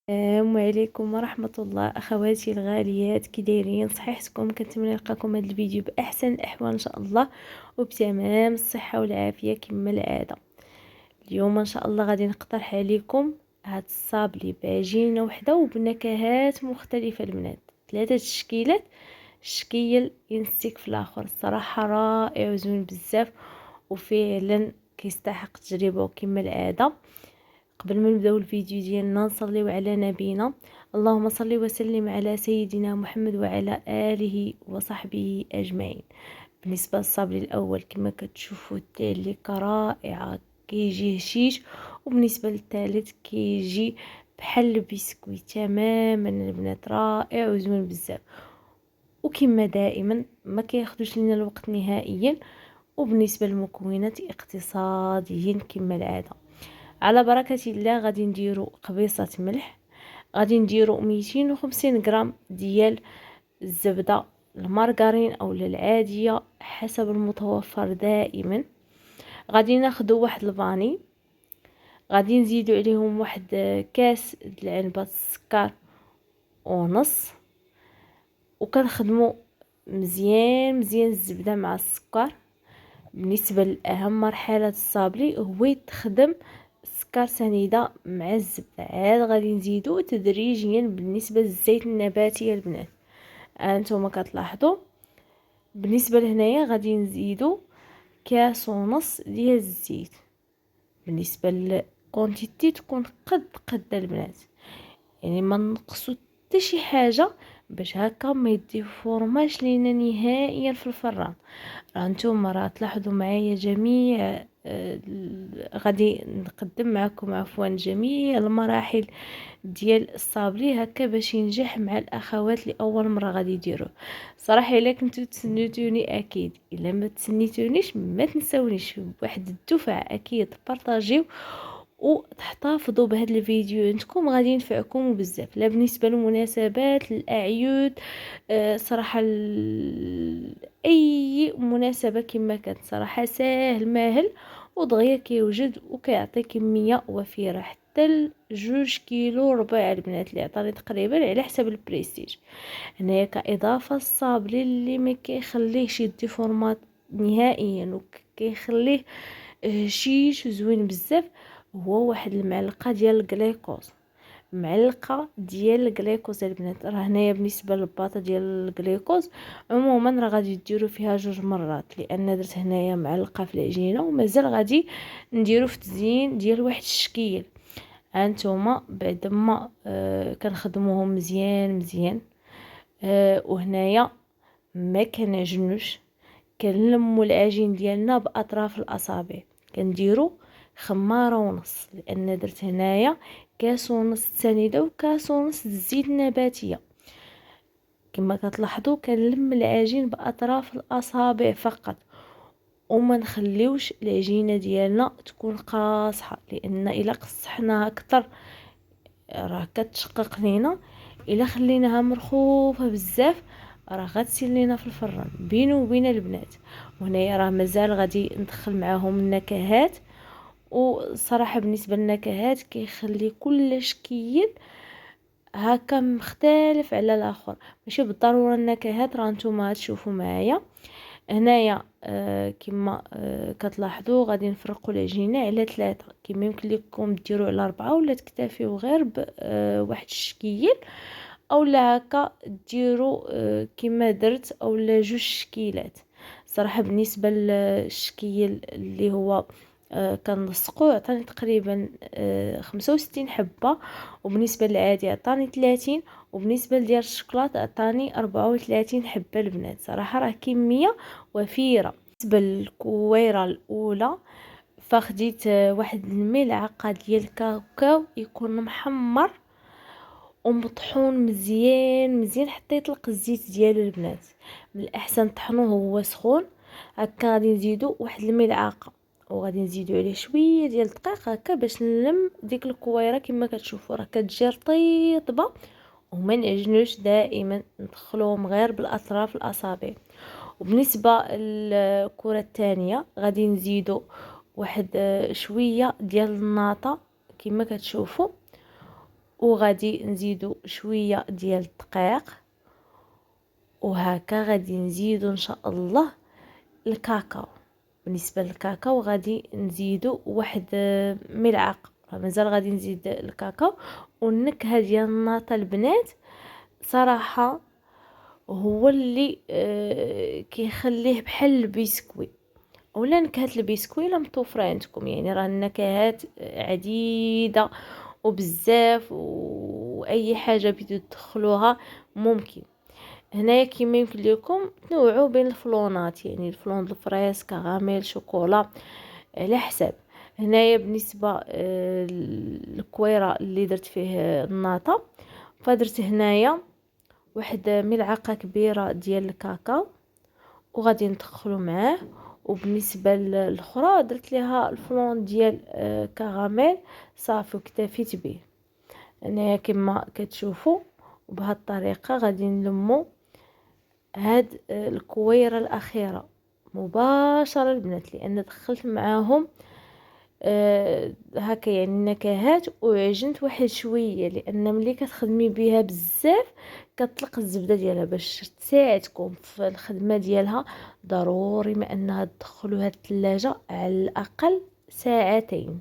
السلام عليكم ورحمة الله أخواتي الغاليات، كي دايرين؟ صحيحتكم؟ كنتمنى نلقاكم هذا الفيديو بأحسن الأحوال إن شاء الله وبتمام الصحة والعافية كما العادة. اليوم إن شاء الله غادي نقترح عليكم هاد الصابلي بعجينة وحدة وبنكهات مختلفة البنات، 3 تشكيلات. الشكل ينسيك في الآخر، الصراحة رائع وزوين بزاف وفعلا كيستحق تجربه كما العادة. قبل ما نبداو الفيديو ديالنا نصليو على نبينا، اللهم صل وسلم على سيدنا محمد وعلى اله وصحبه اجمعين. بالنسبه للصابلي الاول كما كتشوفوا التالي رائعه، كيجي هشيش. وبالنسبه للثالث كيجي بحال البسكويت تماما البنات، رائع وزوين بزاف وكما دائما ما كياخذوش لنا الوقت نهائيا. وبالنسبه للمكونات اقتصاديين كما العاده. على بركة الله غادي نديرو قبيصة ملح، غادي نديرو 250 غرام ديال الزبدة المارغرين او العادية حسب المتوفر دائما. غادي ناخدو واحد الفاني، غادي نزيدو عليهم واحد كاس د العنبة السكر ونص، وكنخدمو مزيان مزيان الزبدة مع السكر. بالنسبة لأهم مرحلة الصابلي هو تخدم السكر سنيدة مع الزبدة، عاد غادي نزيدو تدريجيا. بالنسبة للزيت النباتي البنات انتم كتلاحظوا، بالنسبة لهنايا غادي نزيدو كاس ونص ديال الزيت. بالنسبة للكونتيتي تكون قد البنات، يعني ما نقصو حتى شي حاجة باش هكا ما يديفورماش لينا نهائيا في الفران. هانتوما راه تلاحظوا معايا جميع غادي نقدم معكم عفوا جميع المراحل ديال الصابلي هكا باش ينجح مع الاخوات اللي اول مره غادي يديروه. صراحه الا كنتو تسنيتوني اكيد، الا ما تسنيتونيش ما تنسونيش بواحد الدفعه اكيد بارطاجيو وتحتفظوا بهذا الفيديو، عندكم غادي ينفعكم بزاف، لا بالنسبه للمناسبات الاعياد. صراحه اي مناسبه كما كانت، صراحه ساهل ماهل ودغيا كيوجد وكيعطي كميه وفيره، حتى 2 كيلو ربع البنات اللي عطاني تقريبا على حسب البريستيج. هنايا كاضافه الصابلي اللي ما كيخليهش يدي فورمات نهائيا وكيخليه شيش وزوين بزاف، هو واحد المعلقه ديال الجليكوز. معلقه ديال الجليكوز البنات، راه هنايا بالنسبه للباطه ديال الجليكوز عموما راه غادي ديروا فيها 2 مرات، لان درت هنايا معلقه في العجينه ومازال غادي نديرو في تزيين ديال واحد الشكيل. هانتوما بعد ما كنخدموهم مزيان مزيان. وهنايا ما كنعجنوش، كنلمو العجين ديالنا باطراف الاصابع، كنديرو خمارة ونص، لان درت هنايا كاس ونص سنيده وكاس ونص الزيت النباتيه. كما كتلاحظوا كنلم العجين باطراف الاصابع فقط، وما نخليوش العجينه ديالنا تكون قاصحه، لان الا قصحناها اكثر راه كتشقق لينا. الا خليناها مرخوفه بزاف راه غتسيل لينا في الفران بيني وبين البنات. وهنايا راه مازال غادي ندخل معاهم النكهات، وصراحه بالنسبه للنكهات كيخلي كل شكل هكا مختلف على الاخر، ماشي بالضروره النكهات راه نتوما تشوفوا معايا. هنايا كما كتلاحظوا غادي نفرقوا العجينه على 3، كما يمكن لكم ديروا على 4 ولا تكتفيوا غير بواحد الشكيل، اولا هكا ديروا كما درت اولا 2 شكيلات. صراحه بالنسبه للشكيل اللي هو كنلصقو عطاني تقريبا 65 حبه، وبالنسبه للعادي عطاني 30، وبالنسبه لديال الشوكولاط عطاني 34 حبه البنات. صراحه راه كميه وفيره. بالنسبه للكويره الاولى فخديت واحد الملعقه ديال الكاوكاو يكون محمر ومطحون مزيان مزيان حتى يطلق الزيت ديالو البنات. من الاحسن طحنوه هو سخون. هكا غادي نزيدو واحد الملعقه، وغادي نزيدو عليه شويه ديال الدقيق هكا باش نلم ديك الكويره. كما كتشوفوا راه كتجي رطيبه وما نعجنوش، دائما ندخلوهم غير بالاطراف الاصابع. وبالنسبه للكره الثانيه غادي نزيدو واحد شويه ديال الناطه كما كتشوفوا، وغادي نزيدو شويه ديال الدقيق، وهكا غادي نزيدو ان شاء الله الكاكاو. بالنسبه للكاكاو غادي نزيدو واحد ملعقه، مازال غادي نزيد الكاكاو. والنكهه ديال الناطا البنات صراحه هو اللي كيخليه بحال البسكوي، اولا نكهه البسكوي لا متوفره عندكم، يعني راه النكهات عديده وبزاف، واي حاجه بدو تدخلوها ممكن. هنايا كيما يمكن لكم تنوعوا بين الفلونات، يعني الفلون الفريس، كراميل، شوكولا، على حساب. هنايا بالنسبه الكويره اللي درت فيه الناطا، فدرت هنايا واحد ملعقه كبيره ديال الكاكاو وغادي ندخلو معاه. وبالنسبه للاخرى درت ليها الفلون ديال كراميل صافي وكتفيت به. هنايا كما كتشوفوا وبهذه الطريقه غادي نلمو هاد الكويره الاخيره مباشره البنات، لان دخلت معاهم هكا يعني النكهات، وعجنت واحد شويه، لان ملي كتخدمي بها بزاف كتطلق الزبده ديالها. باش تساعدكم في الخدمه ديالها ضروري ما انها تدخلوها الثلاجه على الاقل ساعتين،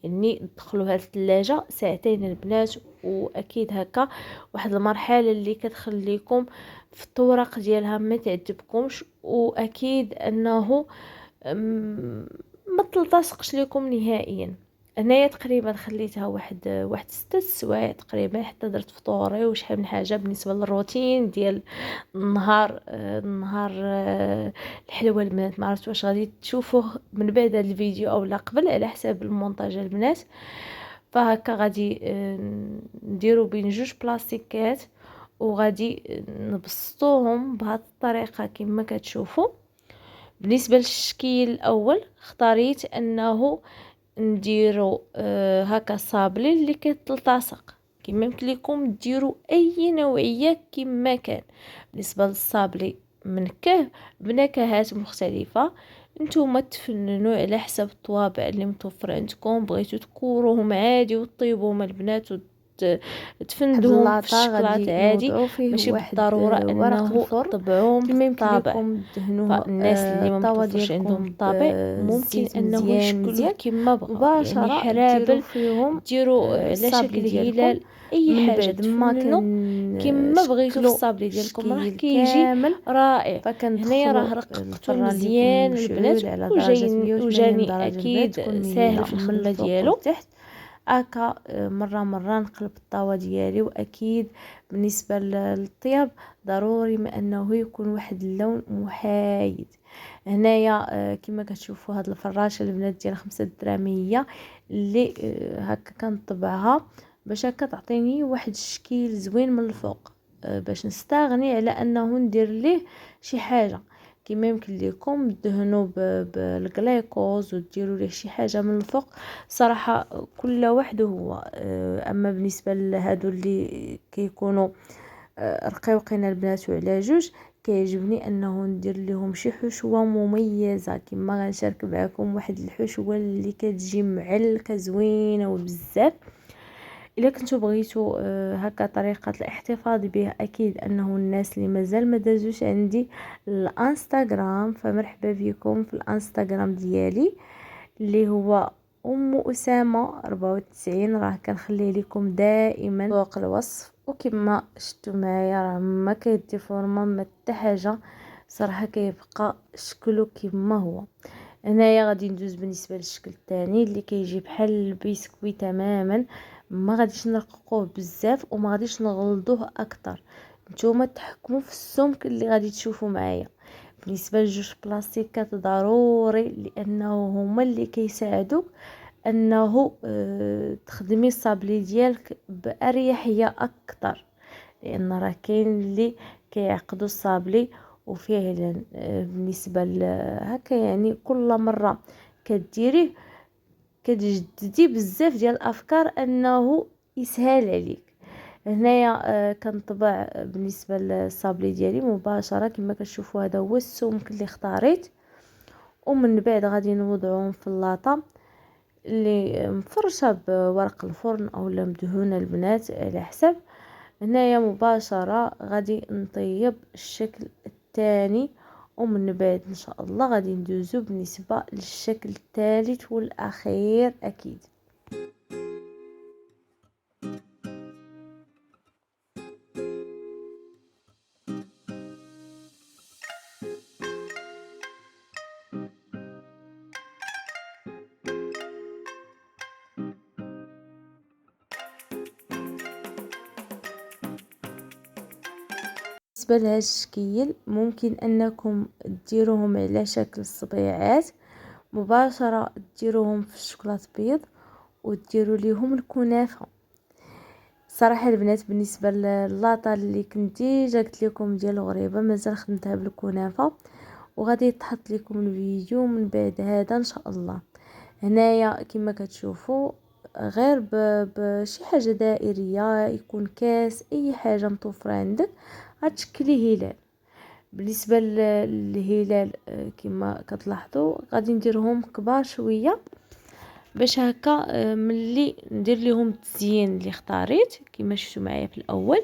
يعني تدخلوها الثلاجه ساعتين البنات. واكيد هكا واحد المرحله اللي كتخليكم في الطورق ديالها ما تعذبكمش، واكيد انه ما تلتصقش لكم نهائيا. هنايا تقريبا خليتها واحد 6 سوايع تقريبا حتى درت فطوري وشحال من حاجه بالنسبه للروتين ديال النهار الحلوه البنات. ما عرفت واش غادي تشوفوه من بعد هذا الفيديو او لا قبل، على حساب المونتاج البنات. فهكا غادي نديرو بين جوج بلاستيكات وغادي نبسطوهم بهذه الطريقه كما كتشوفوا. بالنسبه للشكل الاول اختاريت انه نديرو هكا صابلي اللي كتلتصق، كما يمكن لكم ديروا اي نوعيه كما كان. بالنسبه للصابلي منكه بنكهات مختلفه، نتوما تفننوا على حسب الطوابع اللي متوفر عندكم. بغيتو تكوروهم عادي وطيبوهم البنات تفندوهم في الشكلاط عادي، ماشي بالضروره انه طبعوهم كما يمكن بالطابع. لكم دهنوه فالناس اللي ما الطاوه متوفرش عندهم ديالكم الطابع ممكن بالزيت انه مزيان يشكلوه مزيان كما بغاو، يعني مباشره ديروا حرابل فيهم ديروا على الصابلي شكل ديالكم. هلال، اي من حاجه بعد ما تفننوا كما بغيتو في كنشكلوا الصابلي ديالكم راه الشكل كيجي كامل، رائع. هنايا فكندخلوا راه رققته الفران اللي يكون مزيان البنات، مشعول على درجه 180 وجاني درجه البنات، اكيد تكون ساهل ميله في من الخدمه الفوق ديالو. والتحت. هكا مره نقلب الطاوه ديالي. واكيد بالنسبه للطياب ضروري ما انه يكون واحد اللون محايد. هنايا كما كتشوفوا هاد الفراشه البنات ديال 5 دراميه اللي هكا كنطبعها باش هكا تعطيني واحد الشكل زوين من الفوق، باش نستغني على انه ندير ليه شي حاجه. كما يمكن لكم دهنوا بالغليكوز وديروا ليه شي حاجه من الفوق. صراحه كل واحد هو اما بالنسبه لهادو اللي كيكونوا رقيقين البنات وعلى جوج، كيعجبني انه ندير لهم شي حشوه مميزه. كما غنشارك معكم واحد الحشوه اللي كتجي معلكه زوينه وبزاف. الا كنتو بغيتو هكا طريقه الاحتفاظ به، اكيد انه الناس اللي مازال ما دازوش عندي الانستغرام، فمرحبا بكم في الانستغرام ديالي اللي هو اسامه 94. راه كنخليه لكم دائما فوق الوصف. وكما شفتوا معايا راه ما كيدي فورما ما حتى حاجه، صراحه كيبقى شكله كما هو. هنايا غادي ندوز بالنسبه للشكل الثاني اللي كيجي بحال البسكوي تماما. ما غاديش نرققوه بزاف وما غاديش نغلظوه اكثر، نتوما تحكموا في السمك اللي غادي تشوفوا معايا. بالنسبه لجوج بلاستيكات ضروري، لانه هما اللي كيساعدوك انه تخدمي الصابلي ديالك باريحيه اكثر، لان راه كاين اللي كيعقدوا الصابلي وفعلا بالنسبه هكا يعني كل مره كديريه كتجددي بزاف ديال الافكار انه يسهل عليك. هنايا كنطبع بالنسبه للصابلي ديالي مباشره كما كتشوفوا. هذا هو السمك اللي اختاريت، ومن بعد غادي نوضعهم في اللاطه. اللي مفرشة بورق الفرن او مدهونة البنات على حسب. هنايا مباشرة غادي نطيب الشكل الثاني، ومن بعد ان شاء الله غادي ندوزو بالنسبة للشكل الثالث والاخير اكيد. بالنسبة لهذا الشكل ممكن انكم ديروهم على شكل صبيعات مباشرة، ديروهم في الشوكولات بيض وديروا ليهم الكنافة. صراحة البنات بالنسبة للاطا اللي كنت ديجا قلت لكم ديال الغريبة مازال خدمتها بالكنافة، وغادي يتحط لكم الفيديو من بعد هذا ان شاء الله. هنايا كما كتشوفوا غير بشي حاجة دائرية، يكون كاس اي حاجة متوفرة عندك غتشكلي هلال. بالنسبة للهلال كما كتلاحظوا غادي نديرهم كبار شوية باش هكا ملي ندير لهم التزيين اللي اختاريت كما شفتوا معايا في الاول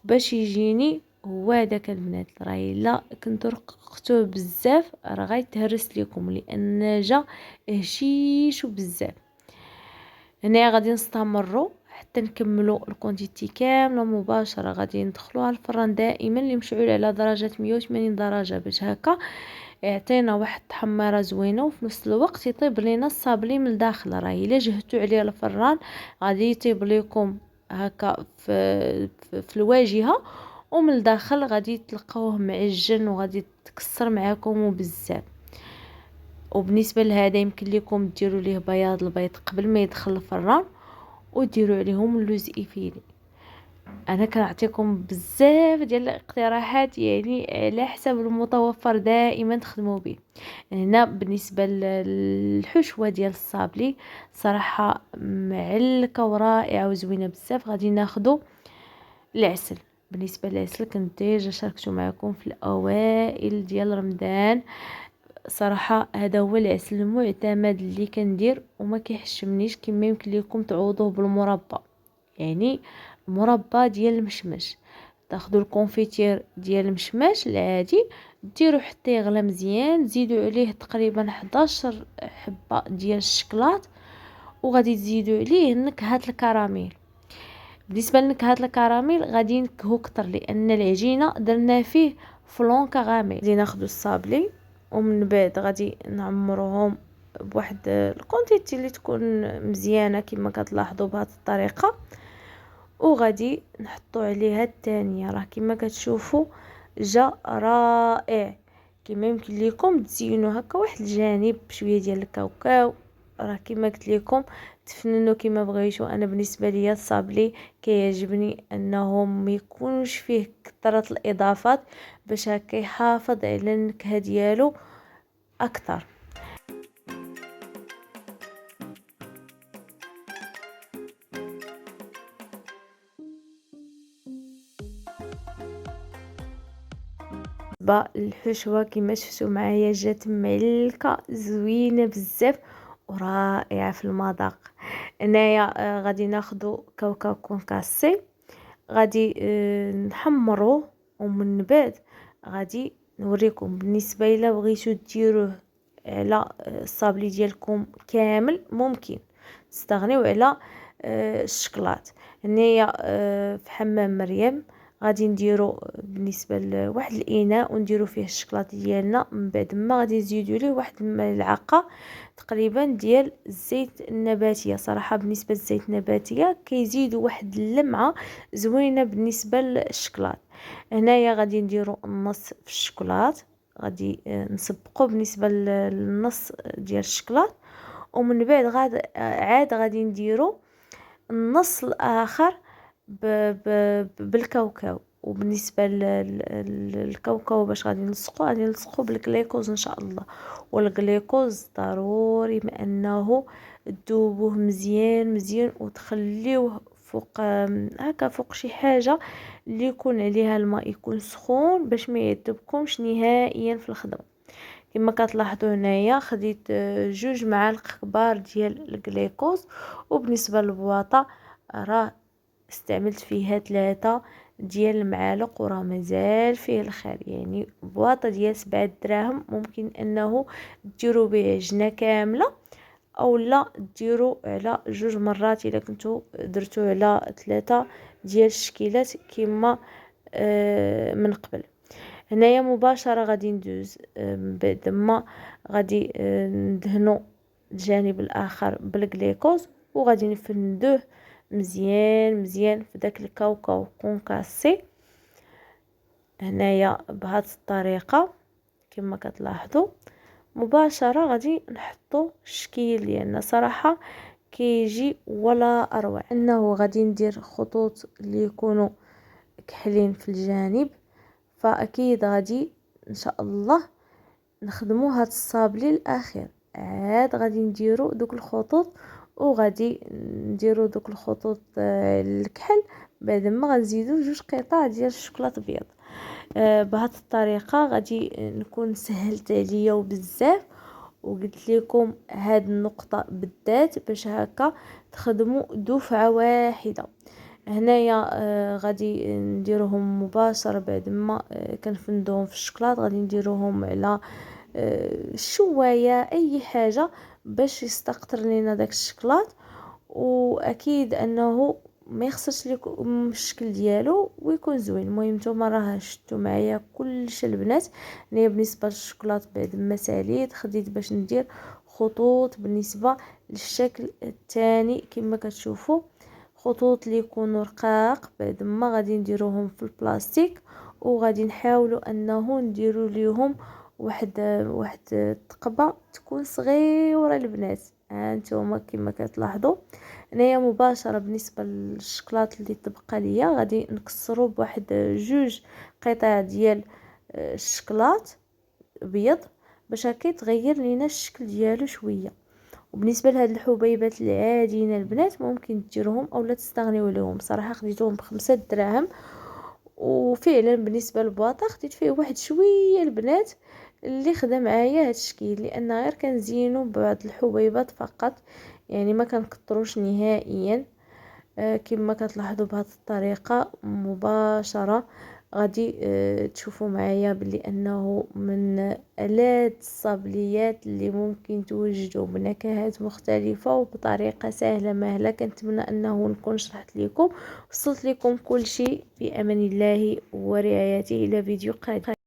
باش يجيني هو هذاك البنات. راهي لا كنتو رققتوه بزاف راه غيتهرس لكم لان جا هشيش بزاف. هنا غادي نستمروا حتى نكملوا الكونتيتي كامله مباشره. غادي ندخلوها الفران دائما اللي مشعول على درجه 180 درجه باش هكا يعطينا واحد التحميره زوينه، وفي نفس الوقت يطيب لينا الصابلي من الداخل. راه الا جهتوا عليه الفران غادي يطيب لكم هكا في الواجهه، ومن الداخل غادي تلقاوه معجن وغادي تكسر معاكم بزاف. وبالنسبه لهذا يمكن لكم ديروا ليه بياض البيض قبل ما يدخل الفران وديروا عليهم اللوز ايفيلي. انا كنعطيكم بزاف ديال الاقتراحات يعني على حسب المتوفر دائما تخدموا به. هنا بالنسبه للحشوه ديال الصابلي صراحه معلكه ورائعه وزوينه بزاف. غادي ناخذوا العسل. بالنسبه للعسل كنت ديجا شاركته معكم في الاوائل ديال رمضان. صراحه هذا هو العسل المعتمد اللي كندير وما كيحشمنيش. كما يمكن لكم تعوضوه بالمربى، يعني مربى ديال المشمش. تاخذوا الكونفيتير ديال المشماش العادي ديروا حتى يغلى مزيان، تزيدوا عليه تقريبا 11 حبه ديال الشكلاط وغادي تزيدوا عليه نكهه الكراميل. بالنسبه لنكهه الكراميل غادي نكهو كتر لان العجينه درنا فيه فلون كراميل. غادي ناخذوا الصابلي ومن بعد غادي نعمروهم بواحد الكونتيتي اللي تكون مزيانه كما كتلاحظوا بهذه الطريقه، وغادي نحطوا عليها الثانيه. راه كما كتشوفوا جا رائع. كما يمكن لكم تزينوا هكا واحد الجانب بشويه ديال الكاوكاو. راه كما قلت لكم تفننوا كما بغيتوا. انا بالنسبه لي الصابلي كيعجبني انه ما يكونش فيه كثره الاضافات باش هكا يحافظ على النكهه ديالو اكثر. الحشوه كما شفتوا معايا جات معلكه زوينه بزاف ورائعه في المذاق. هنايا غادي ناخذوا كاوكاو كونكاسي غادي نحمروه ومن بعد غادي نوريكم. بالنسبه الى بغيتو ديروه على الصابلي ديالكم كامل ممكن تستغنيو على الشكلاط. هنايا في حمام مريم غادي نديرو بالنسبه لواحد الاناء ونديرو فيه الشكلاط ديالنا. من بعد ما غادي نزيدو ليه واحد الملعقه تقريبا ديال الزيت النباتيه. صراحه بالنسبه للزيت النباتيه كيزيدوا واحد اللمعه زوينه بالنسبه للشكلاط. هنايا غادي نديرو النص في الشكلاط، غادي نسبقو بالنسبه للنص ديال الشكلاط، ومن بعد عاد غادي نديرو النص الاخر بالكاوكاو. وبالنسبه للكاوكاو باش غادي نلصقو بالجليكوز ان شاء الله. والجليكوز ضروري ما انه تذوبوه مزيان مزيان وتخليوه فوق هكا فوق شي حاجه اللي يكون عليها الماء يكون سخون باش ما يذوبكمش نهائيا في الخدمه. كما كتلاحظوا هنايا خديت 2 معالق كبار ديال الجليكوز، وبالنسبه للبواطه راه استعملت فيها 3 ديال المعالق، وراه مازال فيه الخير. يعني بواطه ديال 7 دراهم ممكن انه ديروا به عجنه كامله، او لا ديروا على 2 مرات الا كنتو درتو على 3 ديال الشكيلات كما من قبل. هنايا مباشره غادي ندوز بعد ما غادي ندهنو الجانب الاخر بالجليكوز، وغادي نفندوه مزيان مزيان في داك الكاوكاو كونكاسي هنايا بهذه الطريقه. كما كتلاحظوا مباشره غادي نحطو الشكل ديالنا. صراحه كيجي ولا اروع انه غادي ندير خطوط اللي يكونوا كحلين في الجانب، فاكيد غادي ان شاء الله نخدموا هاد الصابلي الاخير. عاد غادي نديروا دوك الخطوط، وغادي نديروا دوك الخطوط الكحل، بعد ما غنزيدوا 2 قطع ديال الشوكولاط ابيض. بهذه الطريقه غادي نكون سهلت عليا وبزاف، وقلت لكم هاد النقطه بالذات باش هكا تخدموا دفعه واحده. هنايا غادي نديروهم مباشره بعد ما كنفندوهم في الشوكولاط، غادي نديروهم على شوايه اي حاجه باش يستقطر لينا داك الشوكولاط، واكيد انه ما يخسرش لكم الشكل ديالو ويكون زوين. المهم نتوما راه شفتوا معايا كلشي البنات. انا بالنسبه للشوكولاط بعد ما ساليت خديت باش ندير خطوط بالنسبه للشكل الثاني كما كتشوفوا، خطوط اللي يكونوا رقاق بعد ما غادي نديروهم في البلاستيك، وغادي نحاولوا انه نديروا ليهم واحد التقبه تكون صغيره البنات. ها نتوما كما كتلاحظوا هنايا مباشره بالنسبه للشكلاط اللي تبقى ليا غادي نكسروا بواحد 2 قطع ديال الشكلاط ابيض باش هكا يتغير لينا الشكل ديالو شويه. وبالنسبه لهاد الحبيبات العاديين البنات ممكن ديروهم اولا تستغنيو عليهم. صراحه خديتهم ب5 دراهم، وفعلا بالنسبه للبواطه خديت فيه واحد شويه البنات اللي خدا معايا هاد الشكل، لان غير كنزينو ببعض الحبيبات فقط، يعني ما كنكثروش نهائيا. كما كتلاحظوا بهذه الطريقه مباشره غادي تشوفوا معايا بلي انه من ألذ الصابليات اللي ممكن توجدوا بنكهات مختلفه وبطريقه سهله مهله. كنتمنى انه نكون شرحت لكم وصلت لكم كل شيء. في امان الله ورعايته. الى فيديو قادم.